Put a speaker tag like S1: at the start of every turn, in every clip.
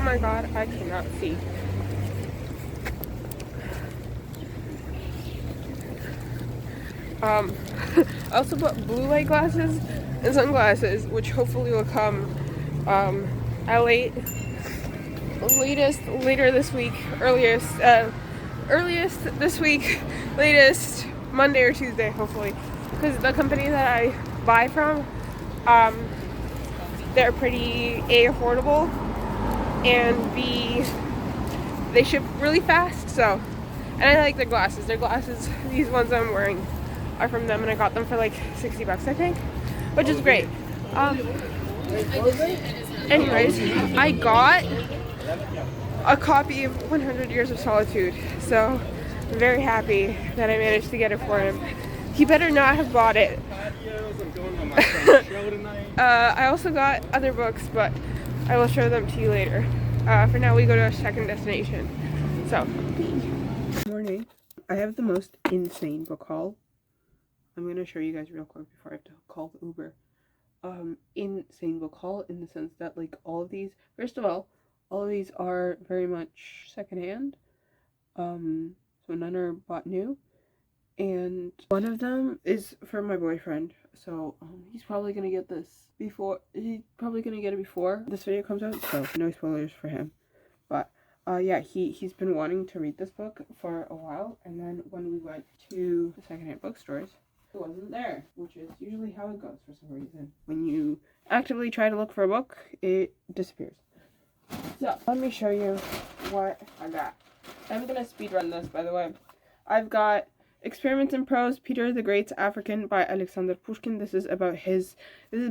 S1: my god, I cannot see. I also bought blue light glasses and sunglasses, which hopefully will come at later this week, earliest this week, latest Monday or Tuesday, hopefully, because the company that I buy from, they're pretty A, affordable, and B, they ship really fast. So, and I like their glasses. These ones I'm wearing are from them, and I got them for like $60, I think, which is great. Anyways, I got a copy of 100 Years of Solitude, so I'm very happy that I managed to get it for him. He better not have bought it. I also got other books, but I will show them to you later. For now, we go to a second destination. So, good morning. I have the most insane book haul. I'm going to show you guys real quick before I have to call the Uber. Insane book haul in the sense that, like, all of these, first of all of these are very much secondhand. So none are bought new. And one of them is for my boyfriend. So he's probably going to get this before, he's probably going to get it before this video comes out. So no spoilers for him. But yeah, he's been wanting to read this book for a while. And then when we went to the secondhand bookstores, it wasn't there, which is usually how it goes for some reason. When you actively try to look for a book, it disappears. So, let me show you what I got. I'm gonna speed run this, by the way. I've got Experiments in Prose, Peter the Great's African by Alexander Pushkin. This is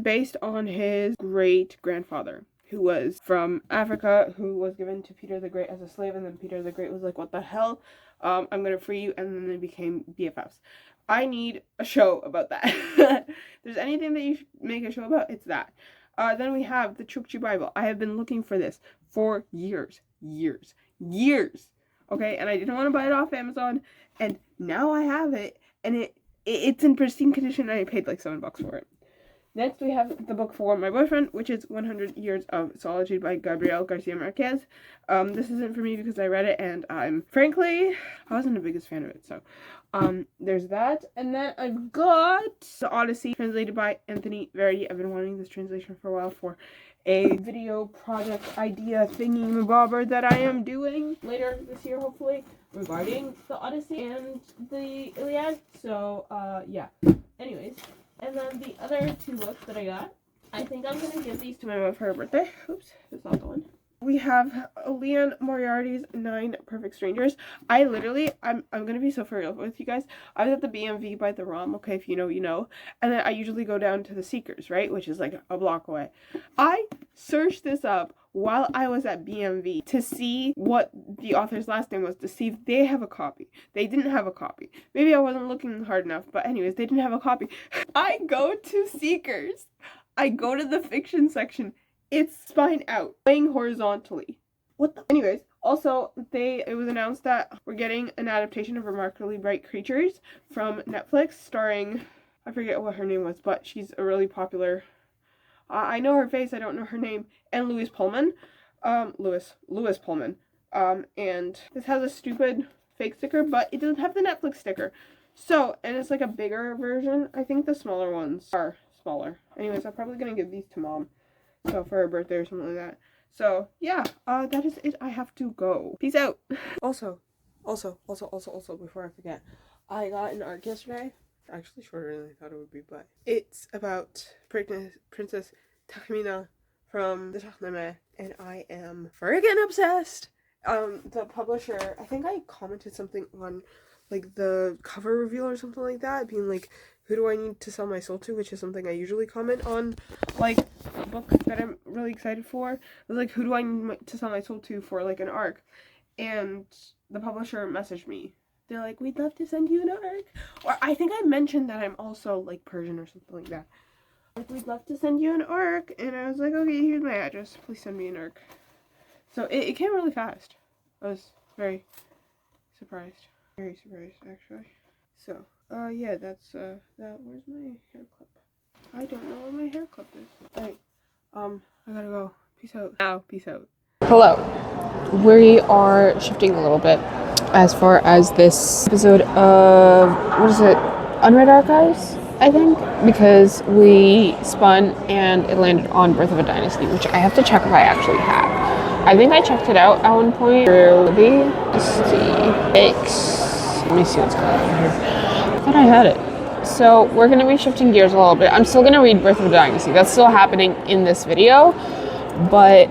S1: based on his great-grandfather, who was from Africa, who was given to Peter the Great as a slave, and then Peter the Great was like, what the hell? I'm gonna free you, and then they became BFFs. I need a show about that. If there's anything that you should make a show about, it's that. Then we have the Chukchi Bible. I have been looking for this for years. Okay, and I didn't want to buy it off Amazon, and now I have it, and it's in pristine condition, and I paid like $7 for it. Next, we have the book for my boyfriend, which is 100 Years of Solitude by Gabriel Garcia Marquez. This isn't for me because I read it, and I wasn't the biggest fan of it, so there's that. And then I've got The Odyssey, translated by Anthony Verdi. I've been wanting this translation for a while for a video project idea thingy-mabobber that I am doing later this year, hopefully, regarding The Odyssey and the Iliad. So, yeah. Anyways. And then the other two books that I got, I think I'm going to give these to my mom for her birthday. Oops, that's not the one. We have Leon Moriarty's 9 Perfect Strangers. I'm going to be so for real with you guys. I was at the BMV by the ROM, okay, if you know, you know. And then I usually go down to the Seekers, right, which is like a block away. I searched this up while I was at BMV to see what the author's last name was, to see if they have a copy. They didn't have a copy. Maybe I wasn't looking hard enough, but anyways, they didn't have a copy. I go to Seekers. I go to the fiction section. It's spine out, laying horizontally. What the? Anyways, also, it was announced that we're getting an adaptation of Remarkably Bright Creatures from Netflix, starring, I forget what her name was, but she's a really popular, I know her face, I don't know her name, and Louis Pullman. Louis Pullman. And this has a stupid fake sticker, but it doesn't have the Netflix sticker. So, and it's like a bigger version. I think the smaller ones are smaller. Anyways, I'm probably gonna give these to Mom. So for her birthday or something like that. So yeah, that is it. I have to go. Peace out. Also, before I forget, I got an arc yesterday. Actually shorter than I thought it would be, but it's about Princess Takamina from the Shahnameh, and I am friggin' obsessed. The publisher, I think I commented something on like the cover reveal or something like that, being like, who do I need to sell my soul to, which is something I usually comment on, like, books that I'm really excited for. It was like, who do I need to sell my soul to for, like, an arc? And the publisher messaged me. They're like, we'd love to send you an arc. Or I think I mentioned that I'm also, like, Persian or something like that. Like, we'd love to send you an arc. And I was like, okay, here's my address. Please send me an arc. So it came really fast. I was very surprised. Very surprised, actually. So, yeah, that's, where's my hair clip? I don't know where my hair clip is. Alright, I gotta go. Peace out. Peace out. Hello. We are shifting a little bit as far as this episode of, what is it, Unread Archives, I think, because we spun and it landed on Birth of a Dynasty, which I have to check if I actually have. I think I checked it out at one point. Maybe. Let's see. Let me see what's going on here. I thought I had it. So we're going to be shifting gears a little bit. I'm still going to read Birth of a Dynasty. That's still happening in this video, but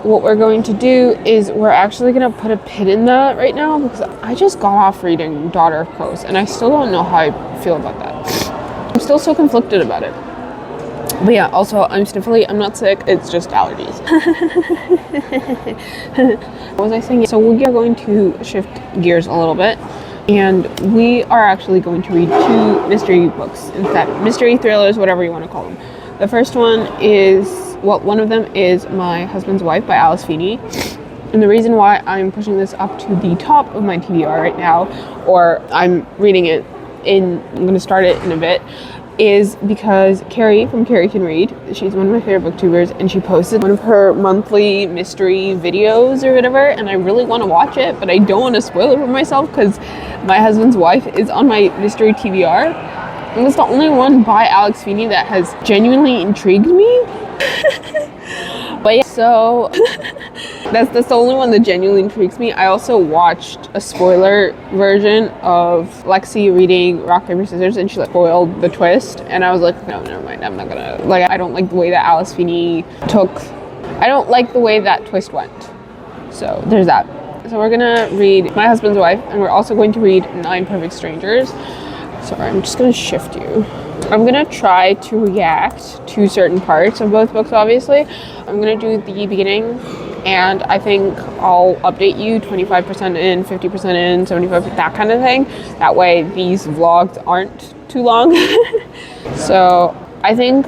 S1: what we're going to do is we're actually going to put a pin in that right now because I just got off reading Daughter of Crows and I still don't know how I feel about that. I'm still so conflicted about it. But yeah, also I'm not sick, it's just allergies. What was I saying? So we are going to shift gears a little bit and we are actually going to read 2 mystery books instead. Mystery thrillers, whatever you want to call them. The first one is, well, one of them is My Husband's Wife by Alice Feeney. And the reason why I'm pushing this up to the top of my TBR right now, or I'm reading it I'm going to start it in a bit, is because Carrie from Carrie Can Read, she's one of my favorite booktubers, and she posted one of her monthly mystery videos or whatever, and I really want to watch it, but I don't want to spoil it for myself because My Husband's Wife is on my mystery TBR. And it's the only one by Alex Feeney that has genuinely intrigued me. But yeah, so that's the only one that genuinely intrigues me. I also watched a spoiler version of Lexi reading Rock, Paper, Scissors, and she spoiled the twist. And I was like, no, never mind. I'm not gonna, I don't like the way that Alice Feeney I don't like the way that twist went. So there's that. So we're gonna read My Husband's Wife, and we're also going to read 9 Perfect Strangers. Sorry, I'm just gonna shift you. I'm gonna try to react to certain parts of both books, obviously. I'm gonna do the beginning, and I think I'll update you 25% in, 50% in, 75%, that kind of thing. That way these vlogs aren't too long. So I think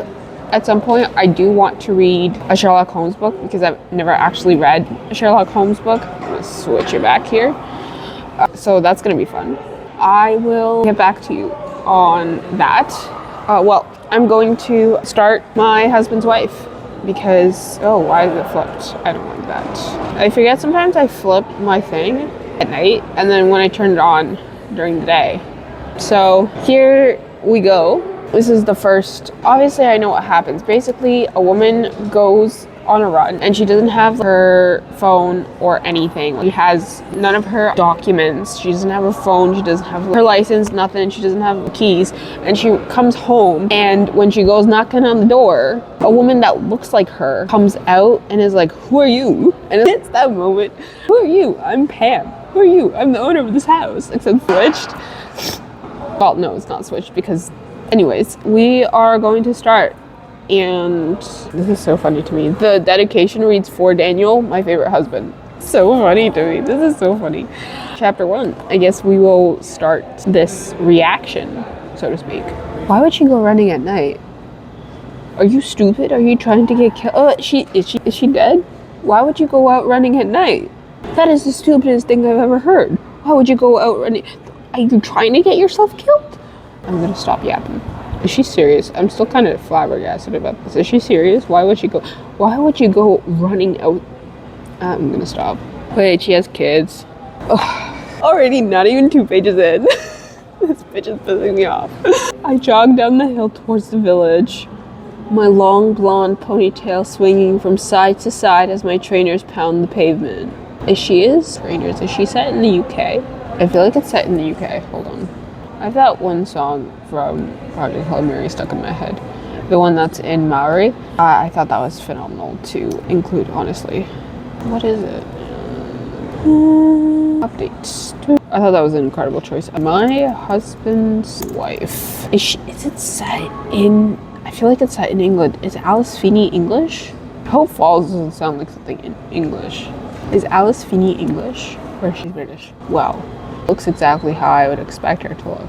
S1: at some point I do want to read a Sherlock Holmes book because I've never actually read a Sherlock Holmes book. I'm gonna switch it back here. So that's gonna be fun. I will get back to you on that. Well, I'm going to start My Husband's Wife because, why is it flipped? I don't like that. I forget sometimes I flip my thing at night and then when I turn it on during the day. So here we go. This is the first, obviously I know what happens. Basically, a woman goes on a run and she doesn't have her phone or anything. She has none of her documents. She doesn't have her phone. She doesn't have her license, nothing. She doesn't have keys. And she comes home, and when she goes knocking on the door, a woman that looks like her comes out and is like, "Who are you?" And it's that moment. "Who are you?" "I'm Pam." "Who are you?" "I'm the owner of this house." Except switched. Well, no, it's not switched because anyways, we are going to start. And this is so funny to me. The dedication reads, "For Daniel, my favorite husband." So funny to me. This is so funny. Chapter 1. I guess we will start this reaction, so to speak. Why would she go running at night? Are you stupid? Are you trying to get killed? Is she dead? Why would you go out running at night? That is the stupidest thing I've ever heard. Why would you go out running? Are you trying to get yourself killed? I'm gonna stop yapping. Is she serious? I'm still kind of flabbergasted about this. Is she serious? Why would you go running out? I'm gonna stop. Wait, she has kids. Ugh. Already not even 2 pages in. This bitch is pissing me off. I jogged down the hill towards the village, my long blonde ponytail swinging from side to side as my trainers pound the pavement. Is she set in the UK? I feel like it's set in the UK. Hold on. I have that one song from Project Hail Mary stuck in my head. The one that's in Maori. I thought that was phenomenal to include, honestly. What is it? Updates. I thought that was an incredible choice. My Husband's Wife. Is it set in... I feel like it's set in England. Is Alice Feeney English? Hope Falls doesn't sound like something in English. Is Alice Feeney English? Or is she British? Wow. Looks exactly how I would expect her to look.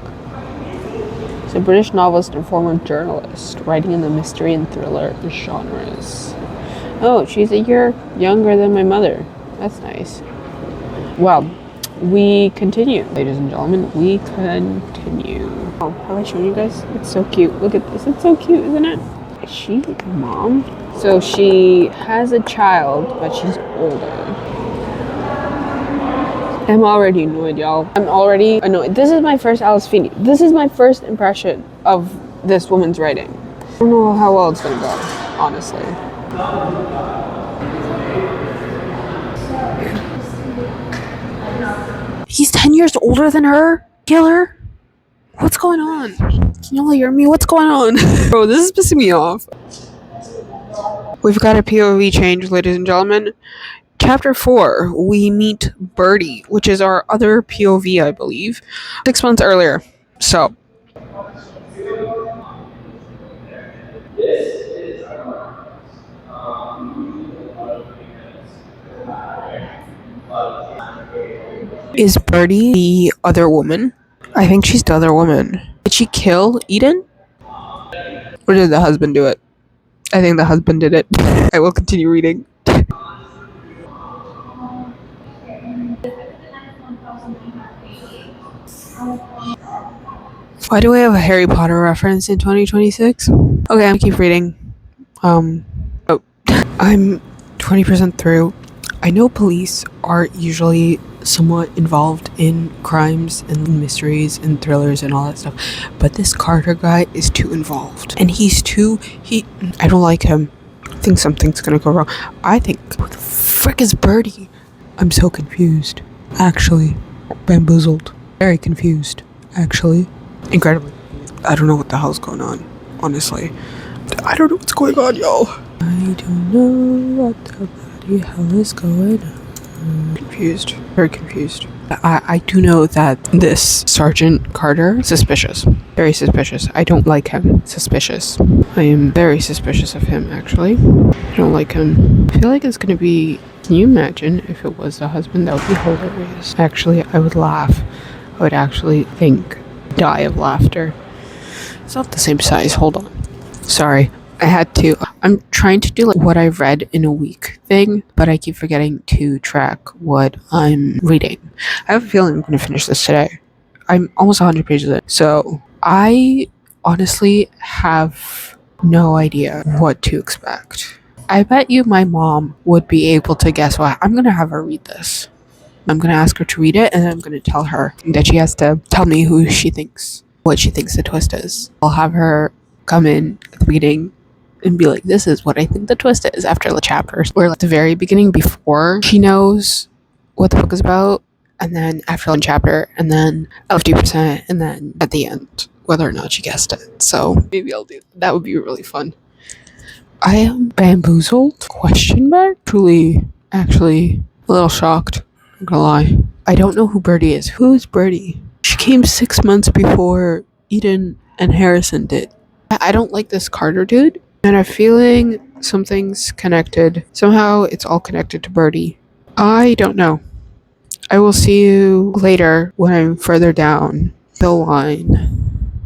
S1: She's a British novelist and former journalist, writing in the mystery and thriller genres. Oh, she's a year younger than my mother. That's nice. Well, we continue. Ladies and gentlemen, we continue. Oh, have I shown you guys? It's so cute. Look at this. It's so cute, isn't it? Is she mom? So she has a child, but she's older. I'm already annoyed, y'all. I'm already annoyed. This is my first Alice Feeney. This is my first impression of this woman's writing. I don't know how well it's gonna go, honestly. He's 10 years older than her? Killer? What's going on? Can y'all hear me? What's going on? Bro, this is pissing me off. We've got a POV change, ladies and gentlemen. Chapter 4, we meet Birdie, which is our other POV, I believe, 6 months earlier. So. Is Birdie the other woman? I think she's the other woman. Did she kill Eden? Or did the husband do it? I think the husband did it. I will continue reading. Why do I have a Harry Potter reference in 2026? Okay, I'm keep reading. I'm 20% through. I know police are usually somewhat involved in crimes and mysteries and thrillers and all that stuff, but this Carter guy is too involved, and I don't like him. I think something's gonna go wrong. I think, who the frick is Birdie? I'm so confused, actually. Bamboozled, very confused, actually. Incredibly. I don't know what the hell's going on, honestly. I don't know what's going on, y'all. I don't know what the bloody hell is going on. Confused. Very confused. I do know that this Sergeant Carter is suspicious. Very suspicious. I don't like him. Suspicious. I am very suspicious of him, actually. I don't like him. I feel like it's gonna be... Can you imagine if it was the husband? That would be hilarious. Actually, I would laugh. I would actually die of laughter. It's not the same size. Hold on. Sorry. I had to. I'm trying to do like what I read in a week thing, but I keep forgetting to track what I'm reading. I have a feeling I'm going to finish this today. I'm almost 100 pages in. So I honestly have no idea what to expect. I bet you my mom would be able to guess what. I'm going to have her read this. I'm going to ask her to read it, and I'm going to tell her that she has to tell me what she thinks the twist is. I'll have her come in at the beginning and be like, this is what I think the twist is, after the chapters, or like the very beginning before she knows what the book is about, and then after one chapter, and then 50%, and then at the end, whether or not she guessed it. So maybe I'll do that. Would be really fun. I am bamboozled? Question mark? Truly, actually, a little shocked. I'm gonna lie. I don't know who Birdie is. Who is Birdie? She came 6 months before Eden and Harrison did. I don't like this Carter dude, and I'm feeling something's connected. Somehow it's all connected to Birdie. I don't know. I will see you later when I'm further down the line.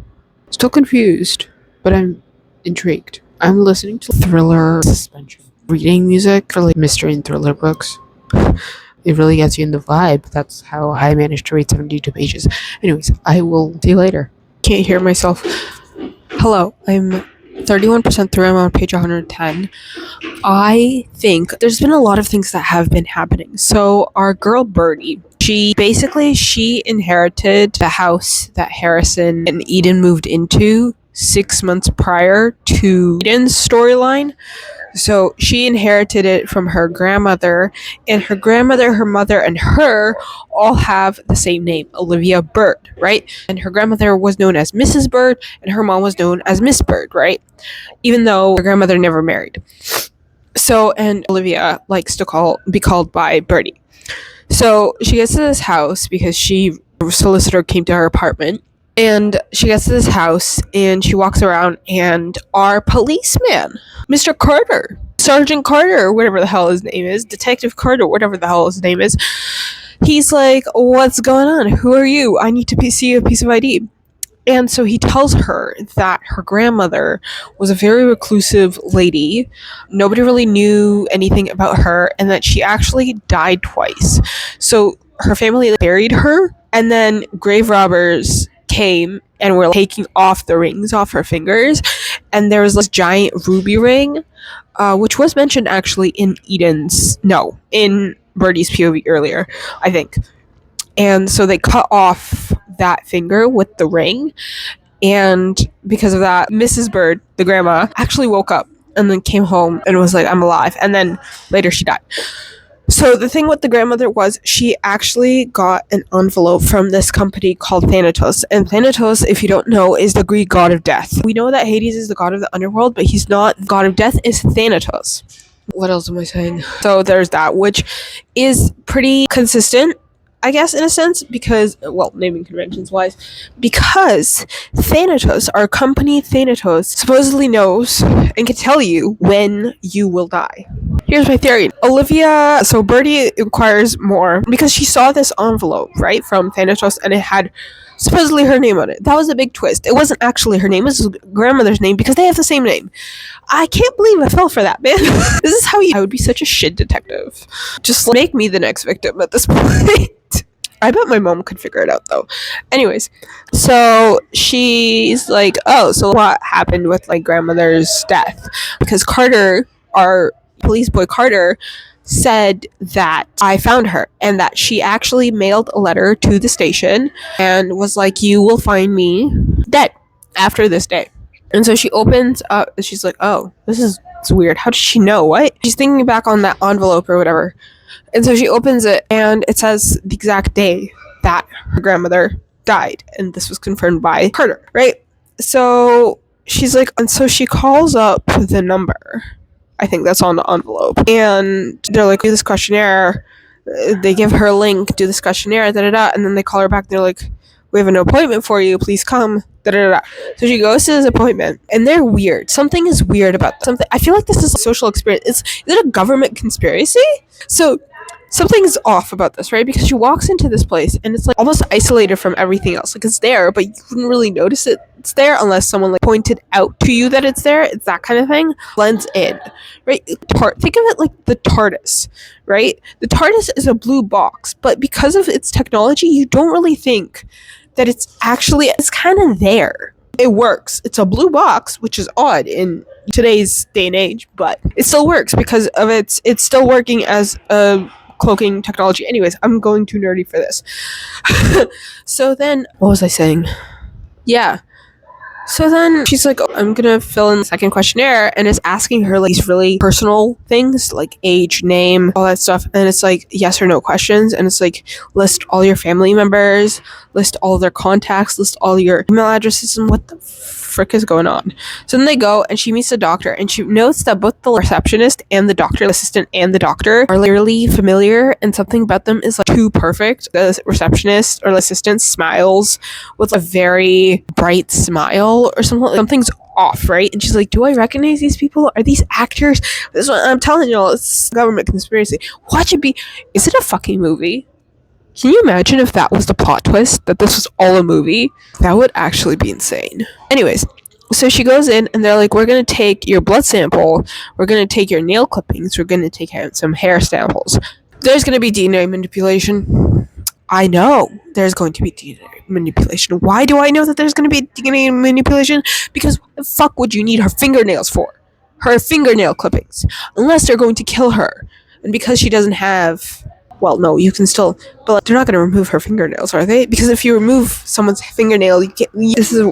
S1: Still confused, but I'm intrigued. I'm listening to thriller suspension reading music for like mystery and thriller books. It really gets you in the vibe. That's how I managed to read 72 pages. Anyways, I will see you later. Can't hear myself. Hello, I'm 31% through. I'm on page 110. I think there's been a lot of things that have been happening. So our girl Birdie, she inherited the house that Harrison and Eden moved into 6 months prior to Eden's storyline. So she inherited it from her grandmother, and her grandmother, her mother, and her all have the same name, Olivia Bird, right? And her grandmother was known as Mrs. Bird, and her mom was known as Miss Bird, right? Even though her grandmother never married. So, and Olivia likes to be called by Birdie. So she gets to this house because a solicitor came to her apartment. And she gets to this house, and she walks around, and our policeman, Mr. Carter, Sergeant Carter, whatever the hell his name is, Detective Carter, whatever the hell his name is, he's like, what's going on? Who are you? I need to see a piece of ID. And so he tells her that her grandmother was a very reclusive lady. Nobody really knew anything about her, and that she actually died twice. So her family buried her, and then grave robbers came and were taking off the rings off her fingers,
S2: and there was this giant ruby ring, which was mentioned actually in Birdie's POV earlier, I think. And so they cut off that finger with the ring, and because of that, Mrs. Bird, the grandma, actually woke up and then came home and was like, I'm alive. And then later she died. So the thing with the grandmother was she actually got an envelope from this company called Thanatos. And Thanatos, if you don't know, is the Greek god of death. We know that Hades is the god of the underworld, but he's not. The god of death is Thanatos. What else am I saying? So there's that, which is pretty consistent, I guess, in a sense, because, well, naming conventions wise, because Thanatos, our company Thanatos, supposedly knows and can tell you when you will die. Here's my theory. Olivia, so Birdie inquires more because she saw this envelope, right, from Thanatos, and it had supposedly her name on it. That was a big twist. It wasn't actually her name, it was grandmother's name because they have the same name. I can't believe I fell for that, man. This is how I would be such a shit detective. Just make me the next victim at this point. I bet my mom could figure it out, though. Anyways, so she's like, oh, so what happened with, like, grandmother's death? Because Carter, our police boy Carter, said that I found her and that she actually mailed a letter to the station and was like, you will find me dead after this day. And so she opens up, she's like, oh, it's weird. How did she know? What? She's thinking back on that envelope or whatever. And so she opens it, and it says the exact day that her grandmother died. And this was confirmed by Carter, right? So she's like, and so she calls up the number. I think that's on the envelope. And they're like, do this questionnaire. They give her a link, do this questionnaire, da-da-da. And then they call her back, and they're like, we have an appointment for you. Please come, da-da-da. So she goes to this appointment, and they're weird. Something is weird about something. I feel like this is a social experience. Is it a government conspiracy? So something's off about this, right? Because she walks into this place and it's like almost isolated from everything else. Like it's there, but you wouldn't really notice it's there unless someone like pointed out to you that it's there. It's that kind of thing. Blends in, right? Think of it like the TARDIS, right? The TARDIS is a blue box, but because of its technology, you don't really think that it's kind of there. It works. It's a blue box, which is odd in today's day and age, but it still works because of it's still working as a cloaking technology. Anyways, I'm going too nerdy for this. So then, what was I saying? Yeah. So then she's like, oh, I'm gonna fill in the second questionnaire, and it's asking her like these really personal things like age, name, all that stuff, and it's like yes or no questions, and it's like list all your family members, list all their contacts, list all your email addresses, and what the frick is going on? So then they go, and she meets the doctor, and she notes that both the receptionist and the doctor, the assistant and the doctor, are like really familiar, and something about them is like too perfect. The receptionist or the assistant smiles with a very bright smile or something. Something's off, right? And she's like, do I recognize these people? Are these actors? This is what I'm telling you all, it's a government conspiracy. Watch it be. Is it a fucking movie? Can you imagine if that was the plot twist, that this was all a movie? That would actually be insane. Anyways, so she goes in, and they're like, we're going to take your blood sample, we're going to take your nail clippings, we're going to take out some hair samples. There's going to be DNA manipulation. I know there's going to be DNA manipulation. Why do I know that there's going to be DNA manipulation? Because what the fuck would you need her fingernails for? Her fingernail clippings. Unless they're going to kill her. And because she doesn't have... Well, no, you can still... But like, they're not going to remove her fingernails, are they? Because if you remove someone's fingernail, you can't... This is...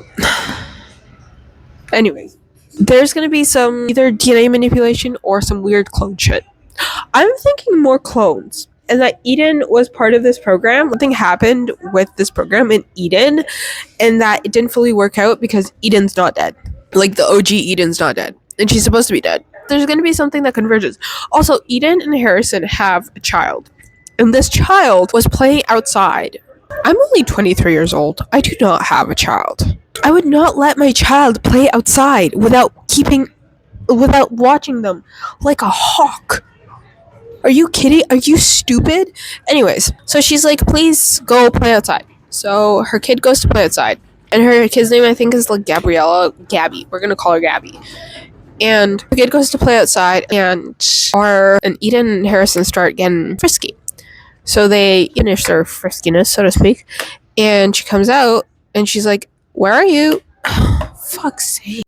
S2: Anyways. There's going to be some either DNA manipulation or some weird clone shit. I'm thinking more clones. And that Eden was part of this program. Something happened with this program in Eden, and that it didn't fully work out because Eden's not dead. Like, the OG Eden's not dead. And she's supposed to be dead. There's going to be something that converges. Also, Eden and Harrison have a child. And this child was playing outside. I'm only 23 years old. I do not have a child. I would not let my child play outside without watching them like a hawk. Are you kidding? Are you stupid? Anyways, so she's like, please go play outside. So her kid goes to play outside. And her kid's name, I think, is like Gabby. We're going to call her Gabby. And her kid goes to play outside, and Eden and Harrison start getting frisky. So they finish their friskiness, so to speak. And she comes out, and she's like, where are you? Fuck's sake.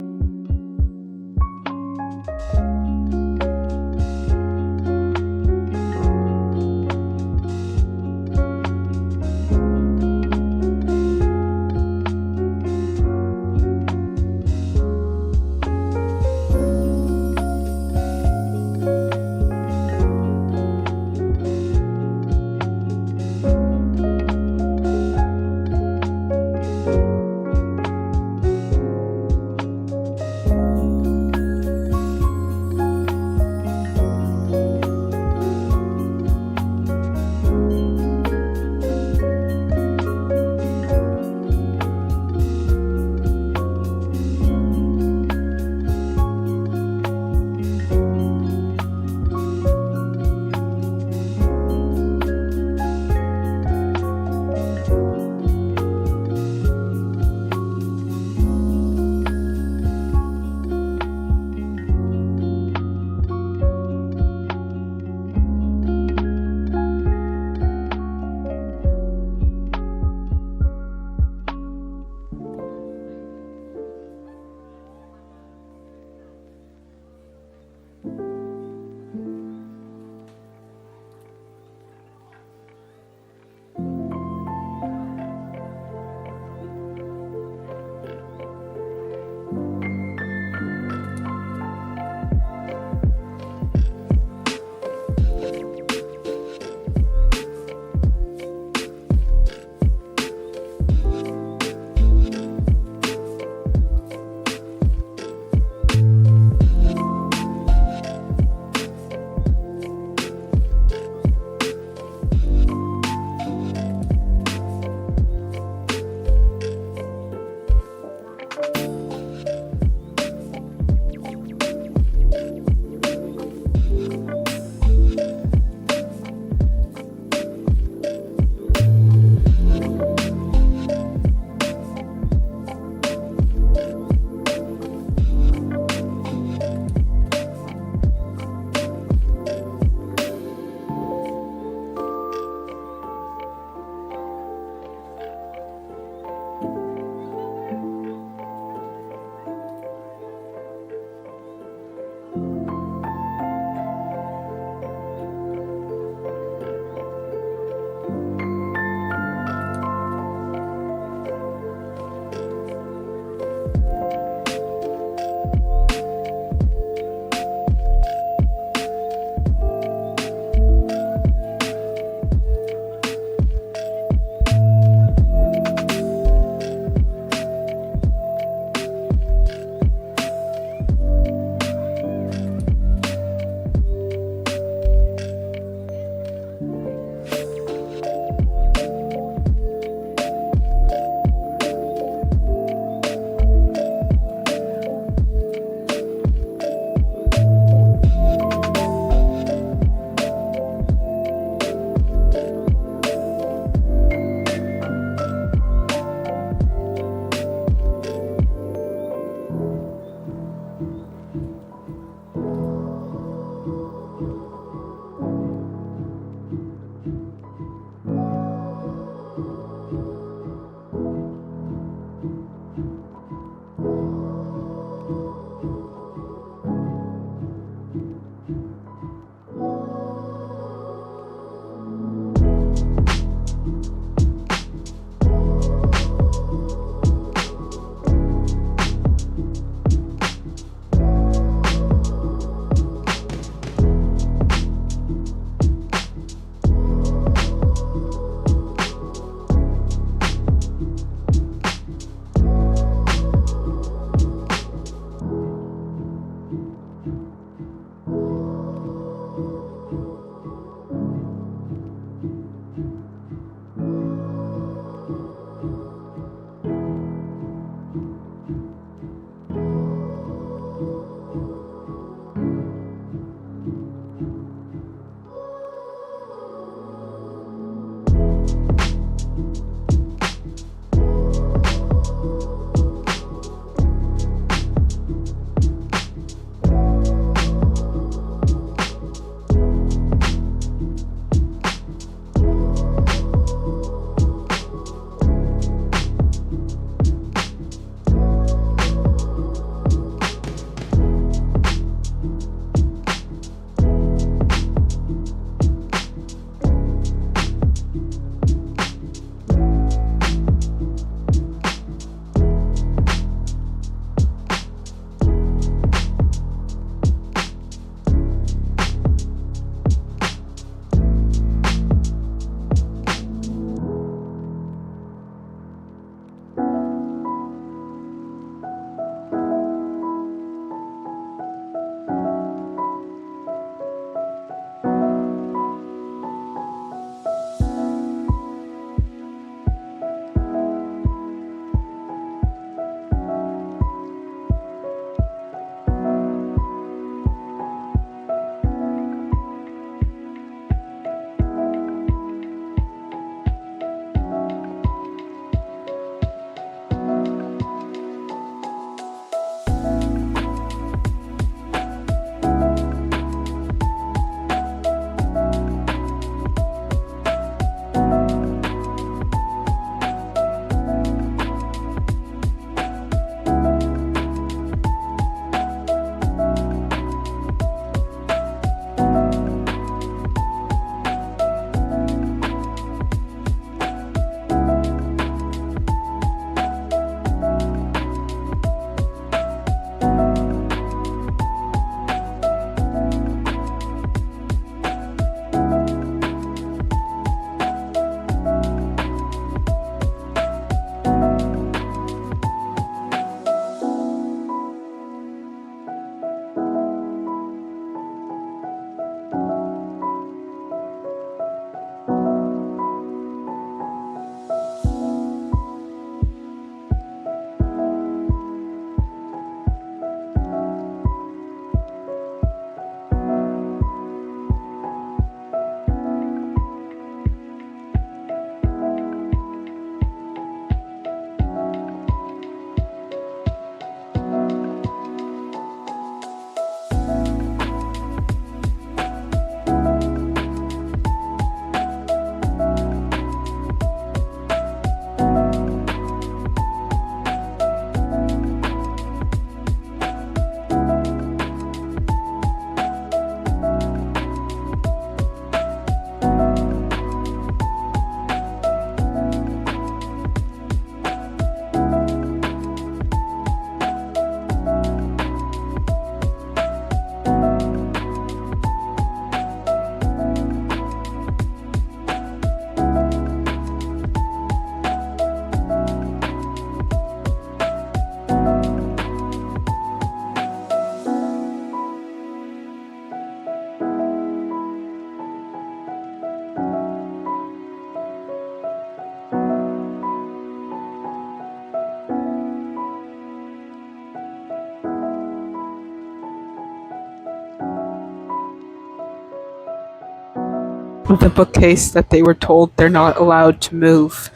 S2: the bookcase that they were told they're not allowed to move.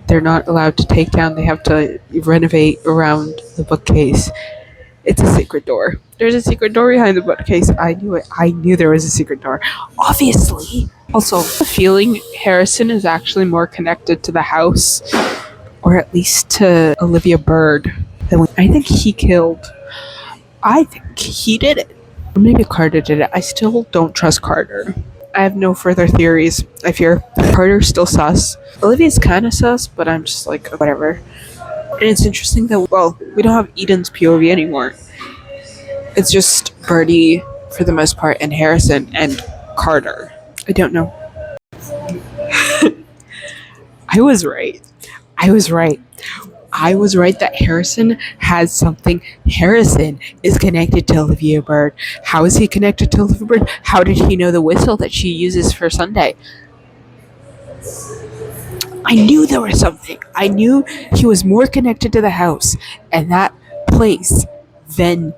S2: They're not allowed to take down. They have to renovate around the bookcase. It's a secret door. There's a secret door behind the bookcase. I knew it. I knew there was a secret door. Obviously. Also, the feeling Harrison is actually more connected to the house, or at least to Olivia Bird, than I think he killed. I think he did it. Or maybe Carter did it. I still don't trust Carter. I have no further theories. I fear Carter's still sus. Olivia's kind of sus, but I'm just like, whatever. And it's interesting that, well, we don't have Eden's POV anymore. It's just Birdie, for the most part, and Harrison and Carter. I don't know. I was right. I was right. I was right that Harrison has something. Harrison is connected to Olivia Bird. How is he connected to Olivia Bird? How did he know the whistle that she uses for Sunday? I knew there was something. I knew he was more connected to the house and that place than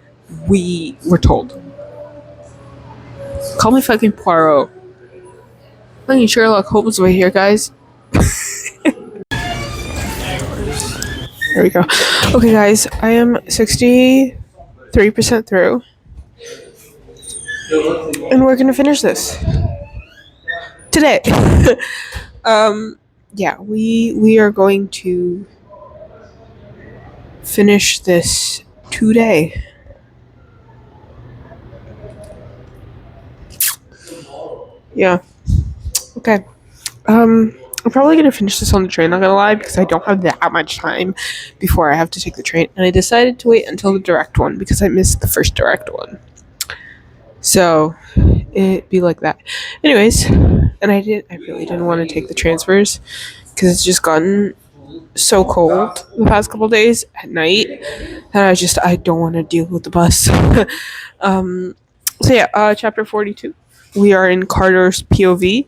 S2: we were told. Call me fucking Poirot. Fucking Sherlock Holmes right here, guys. There we go. Okay, guys, I am 63% through. And we're gonna finish this today. Yeah, we are going to finish this today. Yeah. Okay. I'm probably gonna finish this on the train, not gonna lie, because I don't have that much time before I have to take the train. And I decided to wait until the direct one because I missed the first direct one. So it'd be like that. Anyways, and I really didn't want to take the transfers because it's just gotten so cold the past couple days at night that I don't want to deal with the bus. So yeah, chapter 42. We are in Carter's POV.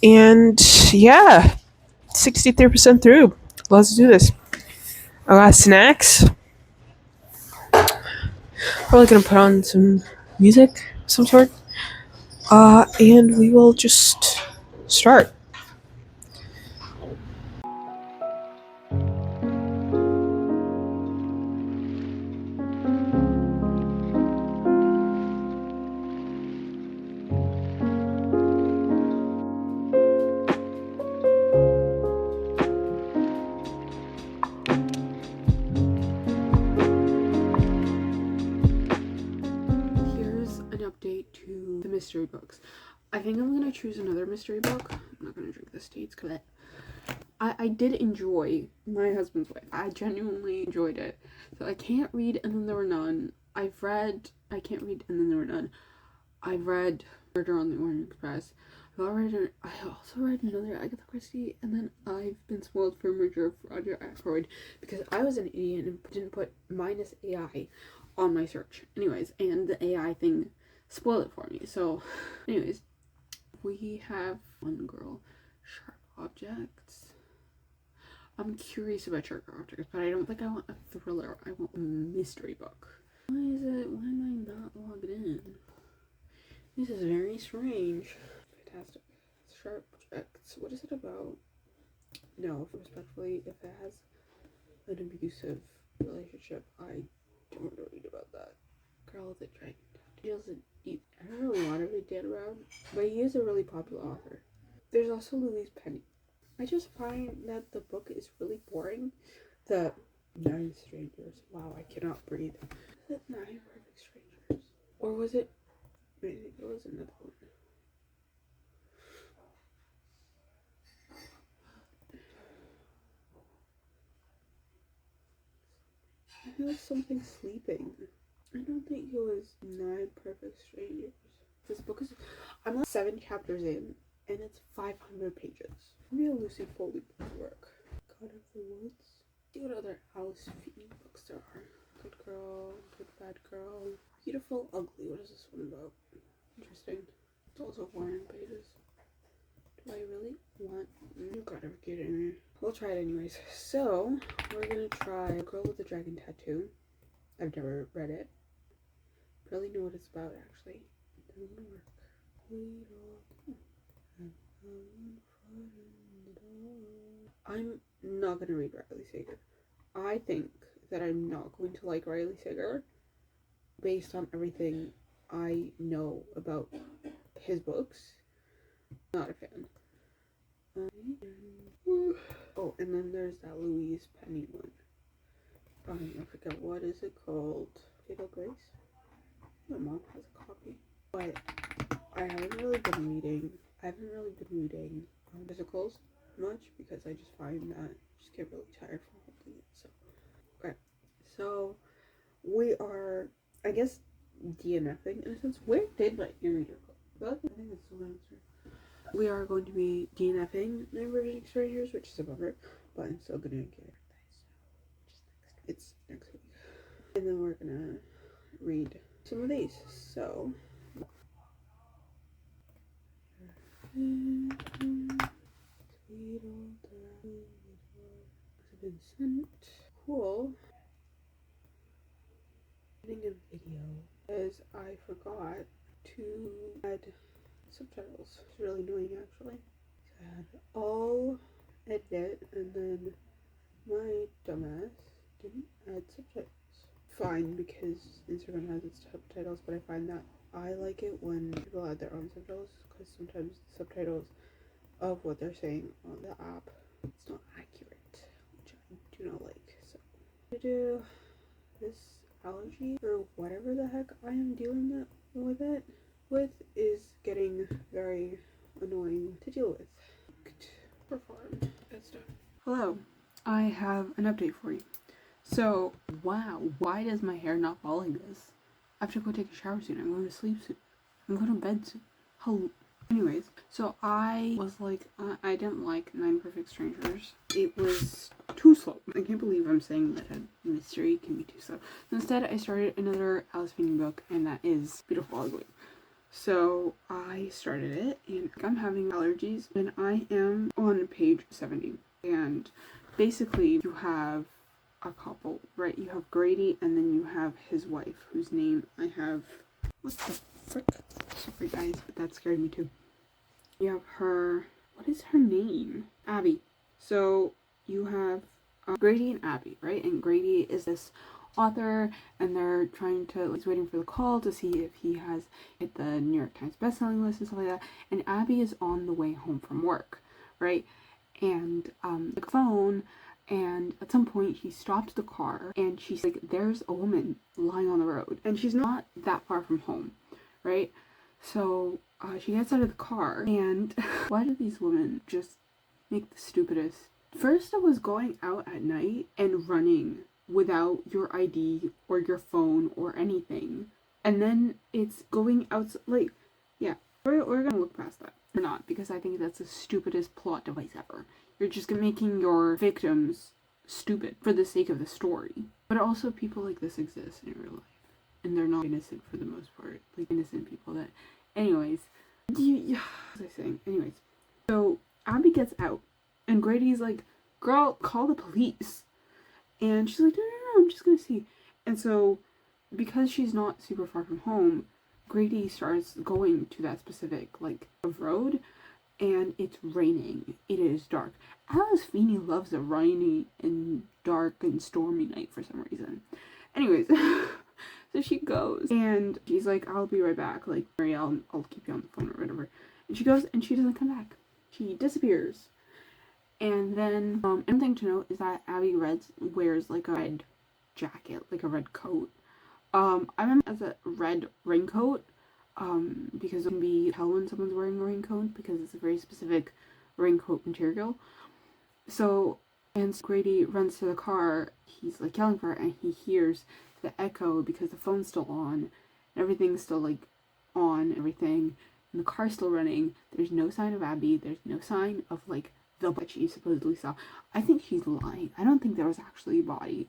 S2: And yeah, 63% through. Let's do this. I got snacks. Probably gonna put on some music of some sort. And we will just start. Here's an update to the mystery books. I think I'm gonna choose another mystery book. I'm not gonna drink this tea, because I did enjoy My Husband's Wife. I genuinely enjoyed it. So I Can't Read and Then There Were None. I've read I Can't Read and Then There Were None. I've read Murder on the Orient Express. I also read another Agatha Christie, and then I've been spoiled for Murder of Roger Ackroyd because I was an idiot and didn't put -AI on my search. Anyways, and the AI thing spoiled it for me. So, anyways, we have one girl, Sharp Objects. I'm curious about Sharp Objects, but I don't think I want a thriller. I want a mystery book. Why am I not logged in? This is very strange. Fantastic. Sharp Objects. What is it about? No, respectfully, if it has an abusive relationship, I don't want to read about that. Girl with the Dragon. I don't really want to read Dan Brown, but he is a really popular author. There's also Louise Penny. I just find that the book is really boring. The 9 Strangers. Wow, I cannot breathe. Was it 9 Perfect Strangers? Or was it... Maybe it was another one. It was something sleeping. I don't think it was 9 Perfect Strangers. This book is... I'm like 7 chapters in, and it's 500 pages. Maybe a Lucy Foley book work. God of the Woods. See what other Alice Feeney books there are. Good Girl, Good Bad Girl, Beautiful Ugly. What is this one about? Interesting. It's also 400 pages. Do I really want... Oh god, I forget it anyway. We'll try it anyways. So, we're gonna try Girl with the Dragon Tattoo. I've never read it. Barely know what it's about, actually. It doesn't work.
S1: I'm not gonna read Riley Sager. I think that I'm not going to like Riley Sager based on everything I know about his books. Not a fan. Oh, and then there's that Louise Penny one. I forget what is it called. Fatal Grace? My mom has a copy. But I haven't really been reading physicals much because I just find that I just get really tired from holding it. So, okay. So, we are, I guess, DNFing in a sense. Where did my e-reader go? I think that's the answer. We are going to be DNFing Never-Ending Strangers, which is a bummer, but I'm still gonna get it. It's next week. And then we're gonna read some of these. So, been sent. Cool. Editing a video as I forgot to add subtitles. It's really annoying actually. So I had all edit and then my dumbass didn't add subtitles. Fine, because Instagram has its subtitles, but I find that I like it when people add their own subtitles because sometimes the subtitles of what they're saying on the app, it's not accurate, which I do not like. So to do this allergy or whatever the heck I am dealing with is getting very annoying to deal with. Perform. That's done. Hello, I have an update for you. So, wow, why does my hair not fall like this? I have to go take a shower soon. I'm going to sleep soon. I'm going to bed soon. Hello. Anyways, so I was like, I didn't like 9 Perfect Strangers. It was too slow. I can't believe I'm saying that a mystery can be too slow. Instead, I started another Alice Feeney book, and that is Beautiful Ugly. So I started it, and I'm having allergies, and I am on page 70. And basically, you have a couple, right? You have Grady, and then you have his wife, whose name I have. What the frick? Sorry, guys, but that scared me too. You have her. What is her name? Abby. So you have Grady and Abby, right? And Grady is this author, and they're trying to, he's waiting for the call to see if he has hit the New York Times bestselling list and stuff like that. And Abby is on the way home from work, right? And the phone, and at some point she stops the car, and she's like, there's a woman lying on the road, and she's not that far from home, right? So she gets out of the car, and why do these women just make the stupidest? First, it was going out at night and running without your ID or your phone or anything, and then it's going out, like, yeah, we're gonna look past that. Or not, because I think that's the stupidest plot device ever. You're just making your victims stupid for the sake of the story. But also, people like this exist in real life, and they're not innocent for the most part. Like, innocent people that, anyways, what was I saying? Anyways, so Abby gets out, and Grady's like, girl, call the police. And she's like, no, I'm just gonna see. And so, because she's not super far from home, Grady starts going to that specific, like, road, and it's raining. It is dark. Alice Feeney loves a rainy and dark and stormy night for some reason. Anyways, so she goes, and she's like, I'll be right back. Like, Mary, I'll keep you on the phone or whatever. And she goes, and she doesn't come back. She disappears. And then, one thing to note is that Abby wears, like, a red jacket, like a red coat. I remember as a red raincoat, because it can be tell when someone's wearing a raincoat, because it's a very specific raincoat material. So, and Grady runs to the car, he's, like, yelling for her, and he hears the echo because the phone's still on, and everything's still, like, on, everything, and the car's still running. There's no sign of Abby, there's no sign of, like, the body she supposedly saw. I think she's lying. I don't think there was actually a body.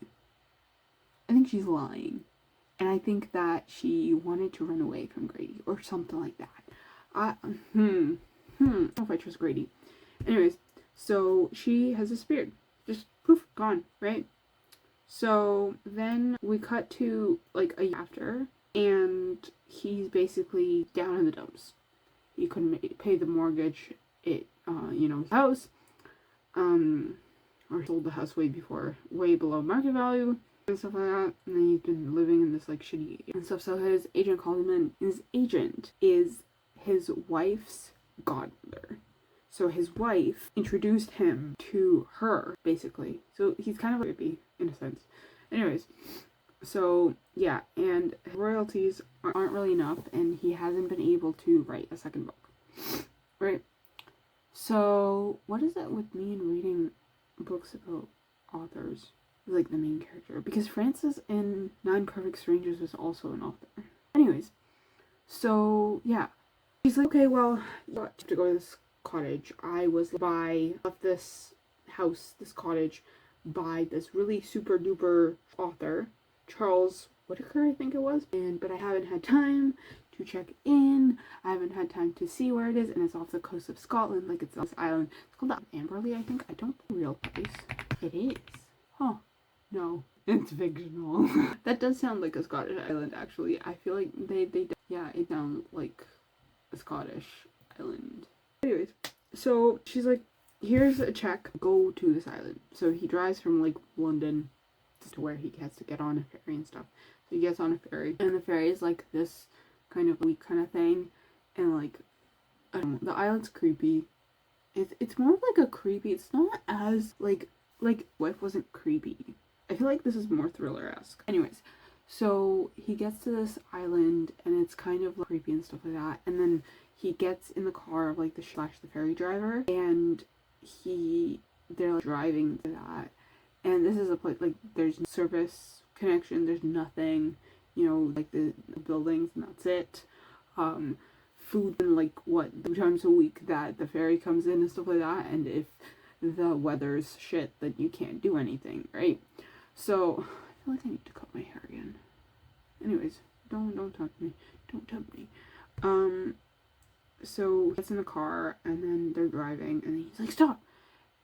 S1: I think she's lying. And I think that she wanted to run away from Grady or something like that. I don't know if I trust Grady. Anyways, so she has disappeared. Just poof, gone, right? So then we cut to, like, a year after, and he's basically down in the dumps. He couldn't pay the mortgage, it, house, or sold the house way below market value and stuff like that. And then he's been living in this like shitty and stuff. So his agent called him in. His agent is his wife's godmother. So his wife introduced him to her, basically. So he's kind of creepy in a sense. Anyways, so yeah, and royalties aren't really enough, and he hasn't been able to write a second book. Right? So what is it with me and reading books about authors? Like the main character. Because Francis in Nine Perfect Strangers was also an author. Anyways, so yeah. He's like, okay, well, you have to go to this cottage. I left this house, this cottage, by this really super duper author, Charles Whitaker, I think it was. But I haven't had time to check in. I haven't had time to see where it is, and it's off the coast of Scotland, like it's on this island. It's called Amberley, I think. I don't know the real place. It is. Huh. No. It's fictional. That does sound like a Scottish island, actually. I feel like yeah, it sounds like a Scottish island. Anyways, so she's like, here's a check, go to this island. So he drives from like London to where he has to get on a ferry and stuff. So he gets on a ferry, and the ferry is like this kind of weak kind of thing, and like, I don't know, the island's creepy. It's more like a creepy, it's not as like Wife wasn't creepy. I feel like this is more thriller-esque. Anyways, so he gets to this island, and it's kind of like creepy and stuff like that, and then he gets in the car of like the ferry driver, and they're like driving to that, and this is a place like there's no service connection, there's nothing, like the buildings, and that's it. Food and like 2 times a week that the ferry comes in and stuff like that, and if the weather's shit, then you can't do anything, right? So I feel like I need to cut my hair again. Anyways, don't tempt me. Don't tempt me. So he gets in the car, and then they're driving, and he's like, stop!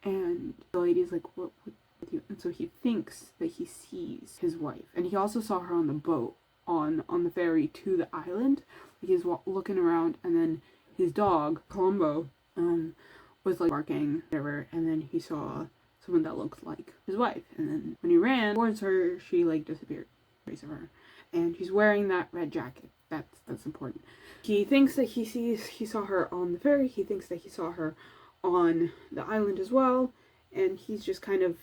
S1: And the lady's like, what with you? And so he thinks that he sees his wife, and he also saw her on the boat, on the ferry to the island. He's looking around, and then his dog, Columbo, was like barking, whatever, and then he saw someone that looked like his wife, and then when he ran towards her, she like disappeared. Trace of her. And she's wearing that red jacket. That's important. He thinks that he saw her on the ferry. He thinks that he saw her on the island as well, and he's just kind of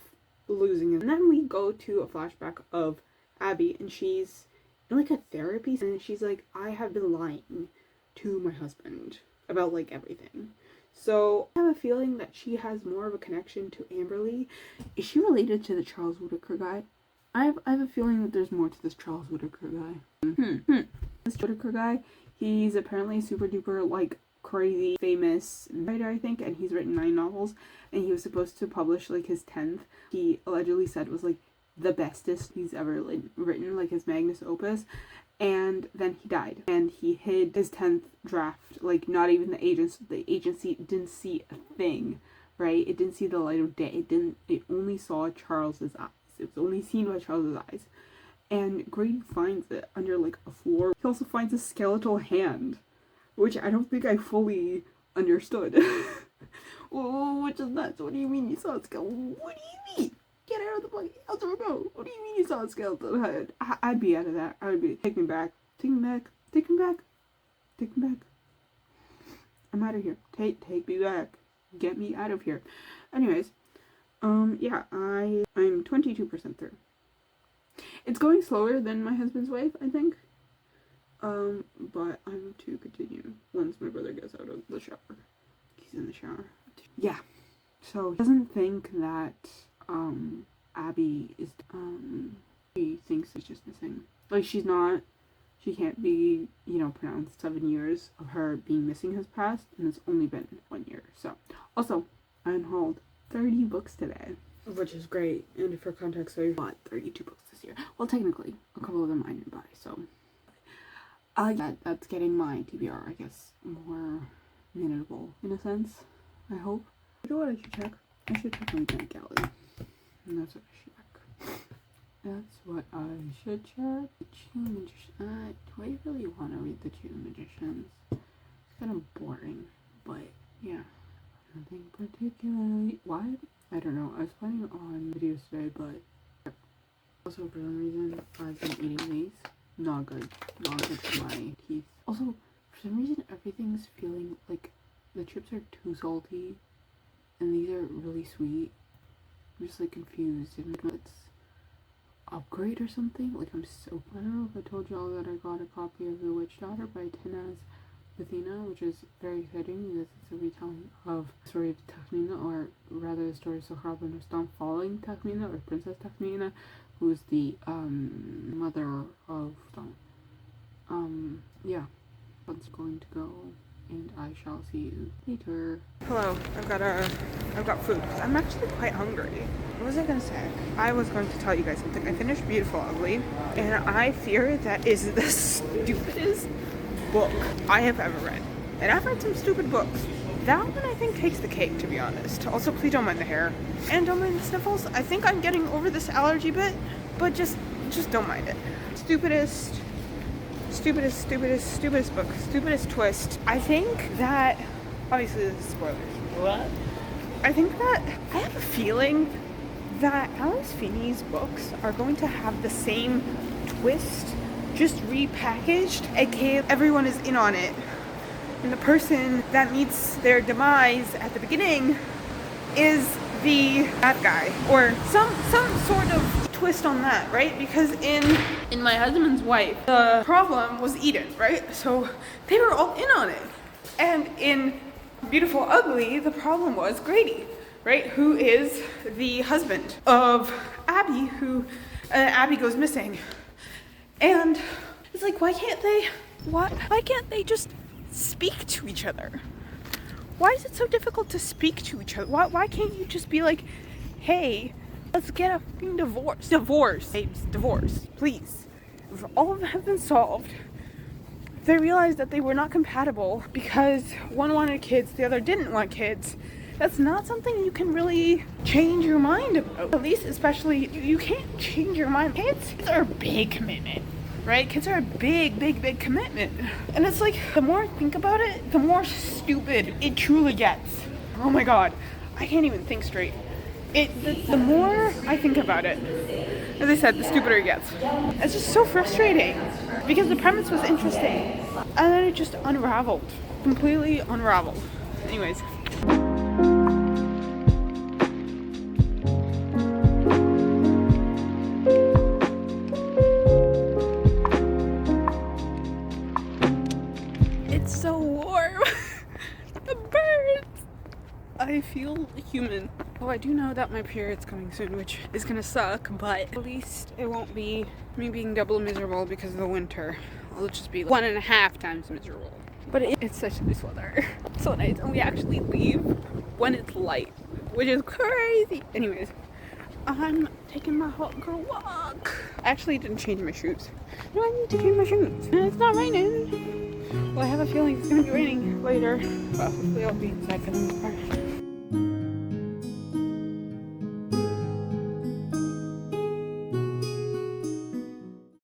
S1: losing it. And then we go to a flashback of Abby, and she's in like a therapy, and she's like, I have been lying to my husband about like everything. So I have a feeling that she has more of a connection to Amberley. Is she related to the Charles Whitaker guy? I have a feeling that there's more to this Charles Whitaker guy. This Whitaker guy, he's apparently super duper like crazy famous writer, I think, and he's written 9 novels, and he was supposed to publish like his 10th. He allegedly said was like the bestest he's ever written, like his magnus opus. And then he died, and he hid his 10th draft. Like, not even the agency didn't see a thing, right? It didn't see the light of day. It only saw Charles's eyes. It was only seen by Charles's eyes. And Grady finds it under like a floor. He also finds a skeletal hand, which I don't think I fully understood. Which is nuts. What do you mean you saw a skeleton? What do you mean? Get out of the fucking house or go. What do you mean you saw a skeleton head? I'd be out of that. I would be, take me back. Take me back. Take me back. Take me back. I'm out of here. Take me back. Get me out of here. Anyways, yeah, I'm 22% through. It's going slower than My Husband's Wife, I think. But I'm to continue once my brother gets out of the shower. He's in the shower. Yeah. So he doesn't think that Abby is he thinks she's just missing. Like she can't be, pronounced 7 years of her being missing has passed, and it's only been 1 year. So also I unhauled 30 books today, which is great. And for context, I bought 32 books this year. Well, technically a couple of them I didn't buy, so that's getting my TBR, I guess, more manageable in a sense, I hope. You know what I should check? I should check my junk gallery. And that's what I should check. That's what I should check. The Two Magicians. Do I really want to read The Two Magicians? It's kind of boring, but yeah. Nothing particularly. Why? I don't know. I was planning on videos today, but also for some reason I've been eating these. Not good. Not good for my teeth. Also, for some reason everything's feeling like the chips are too salty and these are really sweet. I'm just like confused. And let's upgrade or something. Like I'm so. I don't know if I told y'all that I got a copy of The Witch Daughter by Tenaz Athena, which is very exciting because it's a retelling of the story of Takhmina, or rather the story of Sohrab and Rustam following Takhmina, or Princess Takhmina, who is the mother of Rustam. Yeah, that's going to go, and I shall see you later. Hello, I've got food. I'm actually quite hungry. What was I gonna say? I was going to tell you guys something. I finished Beautiful Ugly, and I fear that is the stupidest book I have ever read. And I've read some stupid books. That one I think takes the cake, to be honest. Also, please don't mind the hair. And don't mind the sniffles. I think I'm getting over this allergy bit, but just don't mind it. Stupidest book. Stupidest twist. I think that, obviously this is spoilers. What? I think that, I have a feeling that Alice Feeney's books are going to have the same twist, just repackaged, aka everyone is in on it. And the person that meets their demise at the beginning is the bad guy. Or some sort of twist on that, right? Because in My Husband's Wife, the problem was Eden, right? So they were all in on it. And in Beautiful Ugly, the problem was Grady, right? Who is the husband of Abby, who Abby goes missing. And it's like, why can't they just speak to each other? Why is it so difficult to speak to each other? Why can't you just be like, hey, let's get a fucking divorce. Divorce, please. If all of them have been solved, they realized that they were not compatible because one wanted kids, the other didn't want kids. That's not something you can really change your mind about. At least, especially, you can't change your mind. Kids are a big commitment, right? Kids are a big commitment. And it's like, the more I think about it, the more stupid it truly gets. Oh my god, I can't even think straight. The more I think about it, as I said, the stupider it gets. It's just so frustrating because the premise was interesting and then it just unraveled, completely unraveled. Anyways. It's so warm. The birds. I feel human. Oh, I do know that my period's coming soon, which is gonna suck, but at least it won't be me being double miserable because of the winter. I'll just be 1.5 times miserable. But it's such nice weather. It's so nice, and we actually leave when it's light, which is crazy. Anyways, I'm taking my hot girl walk. I actually didn't change my shoes. No, I need to change my shoes. And it's not raining. Well, I have a feeling it's gonna be raining later. Well, hopefully I'll be inside for the most part.